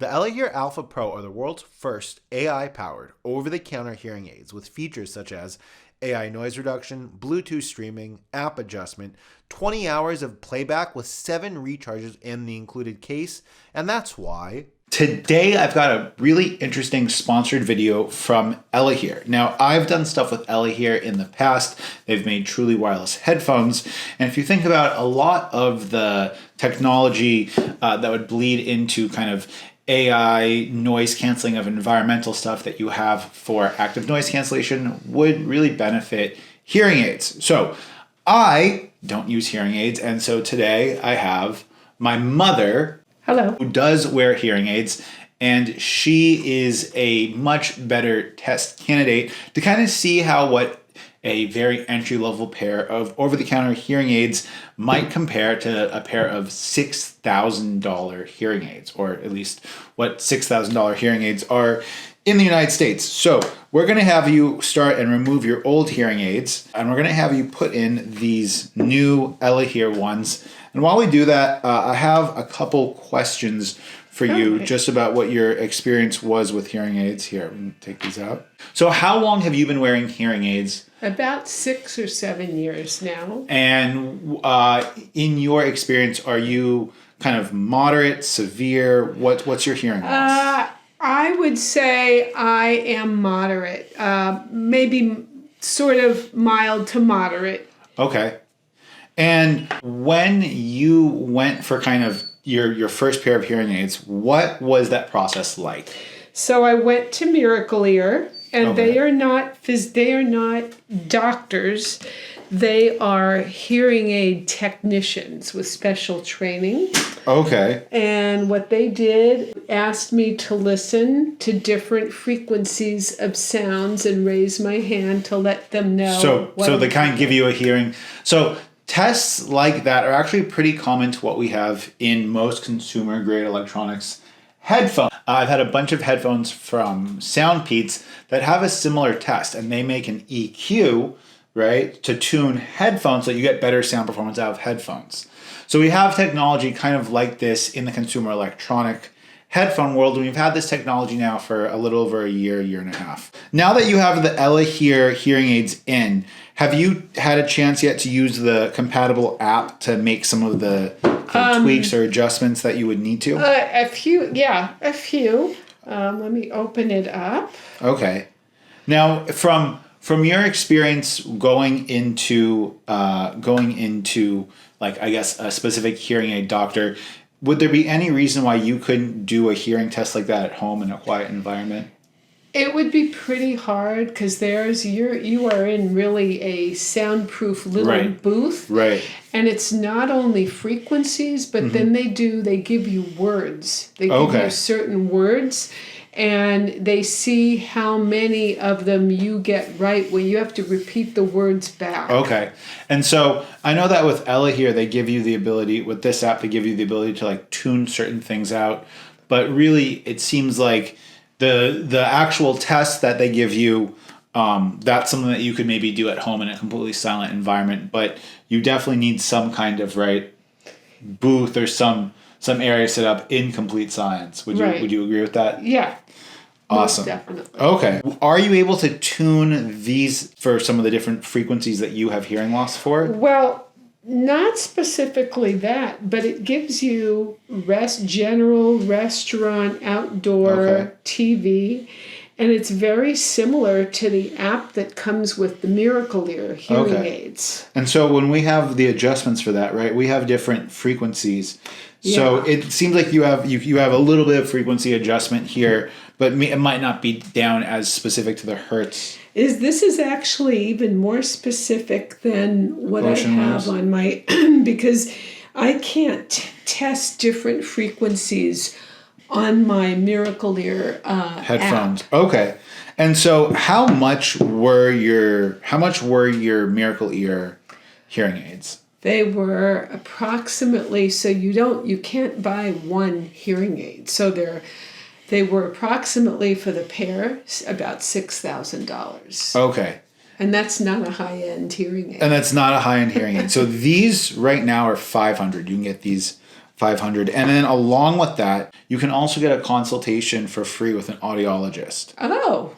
The Elehear Alpha Pro are the world's first AI-powered, over-the-counter hearing aids with features such as AI noise reduction, Bluetooth streaming, app adjustment, 20 hours of playback with 7 recharges in the included case, and that's why Today, I've got a really interesting sponsored video from Elehear. Now, I've done stuff with Elehear in the past. They've made truly wireless headphones. And if you think about a lot of the technology that would bleed into kind of AI noise canceling of environmental stuff that you have for active noise cancellation would really benefit hearing aids. So I don't use hearing aids. And so today I have my mother, Hello. who does wear hearing aids, and she is a much better test candidate to kind of see how what a very entry-level pair of over-the-counter hearing aids might compare to a pair of $6,000 hearing aids, or at least what $6,000 hearing aids are in the United States. So we're going to have you start and remove your old hearing aids, and we're going to have you put in these new Elehear ones. And while we do that, I have a couple questions for you just about what your experience was with hearing aids. Here, we can take these out. So how long have you been wearing hearing aids? About 6 or 7 years now. And in your experience, are you kind of moderate, severe? What's your hearing loss? I would say I am moderate, maybe sort of mild to moderate. Okay. And when you went for kind of your first pair of hearing aids, what was that process like? So I went to Miracle Ear, and they are not doctors. They are hearing aid technicians with special training. Okay. And what they did, asked me to listen to different frequencies of sounds and raise my hand to let them know. So they kind of give you a hearing. So tests like that are actually pretty common to what we have in most consumer-grade electronics headphones. I've had a bunch of headphones from SoundPeats that have a similar test, and they make an EQ, right, to tune headphones so you get better sound performance out of headphones. So we have technology kind of like this in the consumer electronic headphone world, and we've had this technology now for a little over a year and a half. Now that you have the Elehear hearing aids in, have you had a chance yet to use the compatible app to make some of the tweaks or adjustments that you would need to? A few. Let me open it up. Okay. Now, from your experience going into like, I guess, a specific hearing aid doctor, would there be any reason why you couldn't do a hearing test like that at home in a quiet environment? It would be pretty hard because you are in really a soundproof little booth. Right. And it's not only frequencies, but then they give you words. They give you certain words, and they see how many of them you get right when you have to repeat the words back. Okay. And so I know that with Elehear, they give you the ability, with this app, they give you the ability to like tune certain things out. But really, it seems like the actual test that they give you, that's something that you could maybe do at home in a completely silent environment. But you definitely need some kind of booth or some area set up in complete silence. Would you agree with that? Yeah. Awesome. Definitely. Okay. Are you able to tune these for some of the different frequencies that you have hearing loss for? Well, not specifically that, but it gives you general restaurant, outdoor, TV, and it's very similar to the app that comes with the Miracle Ear hearing aids. And so when we have the adjustments for that, right, we have different frequencies. So it seems like you have a little bit of frequency adjustment here, but it might not be down as specific to the hertz. This is actually even more specific than what I have on my because I can't test different frequencies on my Miracle Ear headphones. app. Okay. And so how much were your Miracle Ear hearing aids? They were approximately, so you can't buy one hearing aid. So they were approximately for the pair about $6,000. Okay. And that's not a high-end hearing aid. And that's not a high-end hearing aid. So these right now are $500. You can get these $500. And then along with that, you can also get a consultation for free with an audiologist. Oh.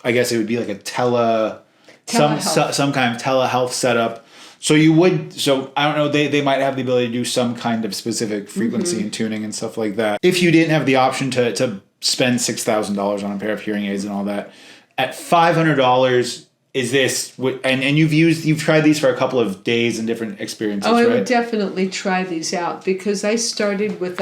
I guess it would be like a Telehealth. some kind of telehealth setup. So you would, so I don't know, they might have the ability to do some kind of specific frequency and tuning and stuff like that. If you didn't have the option to spend $6,000 on a pair of hearing aids and all that, at $500, is this, and you've tried these for a couple of days and different experiences, I right? would definitely try these out because I started with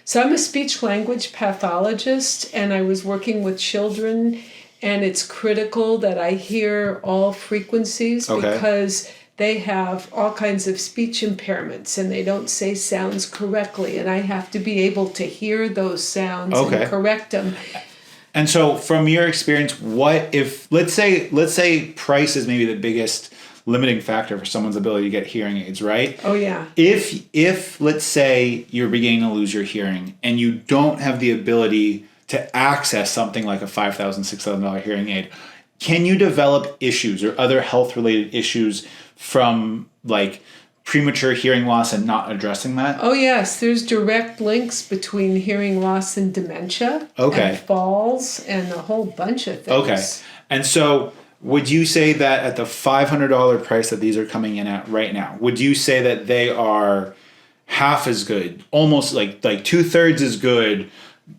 so I'm a speech language pathologist and I was working with children, and it's critical that I hear all frequencies because they have all kinds of speech impairments and they don't say sounds correctly, and I have to be able to hear those sounds and correct them. And so from your experience, what if, let's say price is maybe the biggest limiting factor for someone's ability to get hearing aids, right? Oh yeah. If let's say you're beginning to lose your hearing and you don't have the ability to access something like a $5,000, $6,000 hearing aid, can you develop issues or other health related issues from like premature hearing loss and not addressing that? Oh yes, there's direct links between hearing loss and dementia, and falls, and a whole bunch of things. Okay. And so would you say that at the $500 price that these are coming in at right now, would you say that they are half as good, almost like 2/3 as good?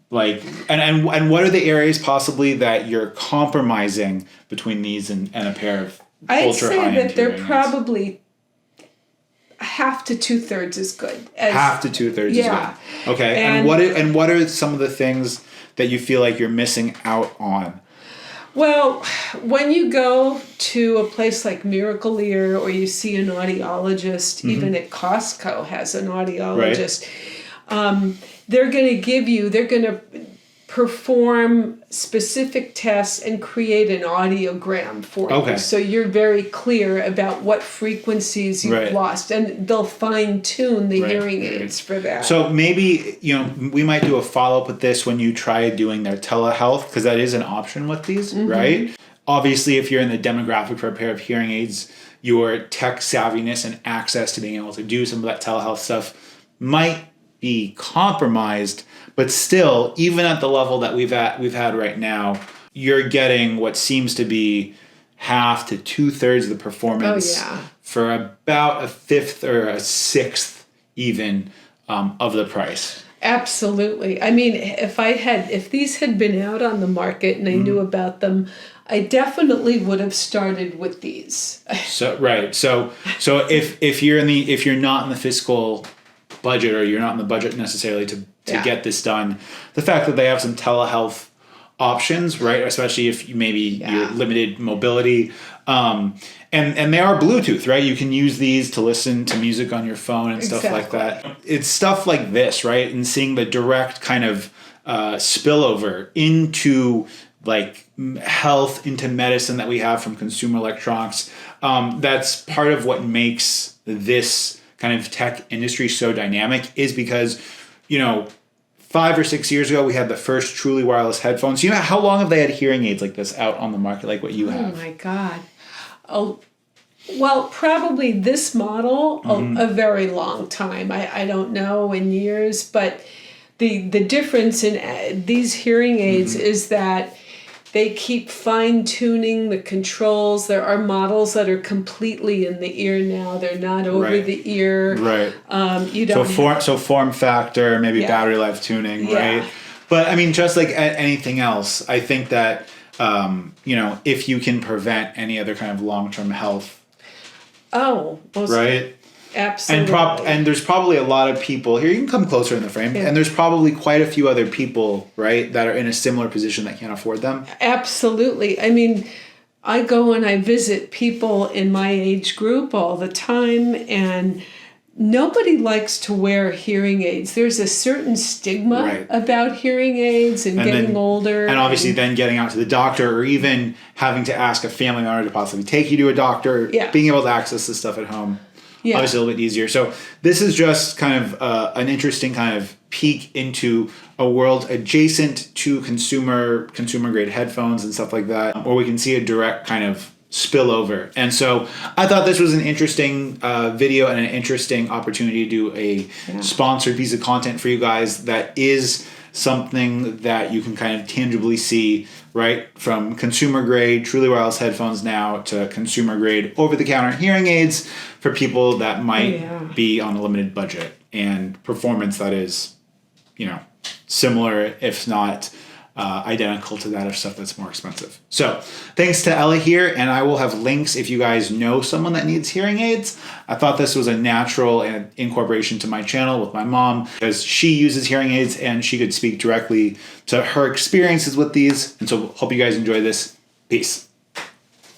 Like, and what are the areas possibly that you're compromising between these and a pair of I'd say that they're aids? Probably half to 2/3 is good. Half to 2/3 is good. Okay. And what are some of the things that you feel like you're missing out on? Well, when you go to a place like Miracle Ear or you see an audiologist, even at Costco has an audiologist, they're going to perform specific tests and create an audiogram for you. So you're very clear about what frequencies you've lost, and they'll fine tune the hearing aids for that. So maybe, we might do a follow-up with this when you try doing their telehealth, because that is an option with these, right? Obviously, if you're in the demographic for a pair of hearing aids, your tech savviness and access to being able to do some of that telehealth stuff might be compromised, but still, even at the level that we've had right now, you're getting what seems to be half to 2/3 of the performance for about a fifth or a sixth even of the price. Absolutely. I mean, if these had been out on the market and I knew about them, I definitely would have started with these. So if you're not in the fiscal budget, or you're not in the budget necessarily to get this done, the fact that they have some telehealth options, right? Especially if you're limited mobility, and they are Bluetooth, right? You can use these to listen to music on your phone and stuff like that. It's stuff like this, right? And seeing the direct kind of spillover into like health, into medicine that we have from consumer electronics. That's part of what makes this kind of tech industry so dynamic, is because, 5 or 6 years ago, we had the first truly wireless headphones. How long have they had hearing aids like this out on the market, like what you have? Oh my God. Oh, well, probably this model, a very long time. I don't know in years, but the difference in these hearing aids is that they keep fine-tuning the controls. There are models that are completely in the ear now. They're not over the ear. Right. You don't. So form factor, maybe battery life tuning, right? But I mean, just like anything else, I think that if you can prevent any other kind of long-term health. Oh. Right. Absolutely. And there's probably a lot of people here. You can come closer in the frame. And there's probably quite a few other people, right, that are in a similar position that can't afford them. Absolutely. I mean, I go and I visit people in my age group all the time, and nobody likes to wear hearing aids. There's a certain stigma about hearing aids and getting older. And obviously then getting out to the doctor, or even having to ask a family member to possibly take you to a doctor, being able to access this stuff at home. Obviously a little bit easier. So this is just kind of an interesting kind of peek into a world adjacent to consumer grade headphones and stuff like that, where we can see a direct kind of spillover. And so I thought this was an interesting video and an interesting opportunity to do a sponsored piece of content for you guys that is something that you can kind of tangibly see, right? From consumer grade, truly wireless headphones now to consumer grade over-the-counter hearing aids for people that might be on a limited budget and performance that is, similar, if not identical to that of stuff that's more expensive. So thanks to Elehear, and I will have links if you guys know someone that needs hearing aids. I thought this was a natural incorporation to my channel with my mom because she uses hearing aids and she could speak directly to her experiences with these. And so hope you guys enjoy this. Peace.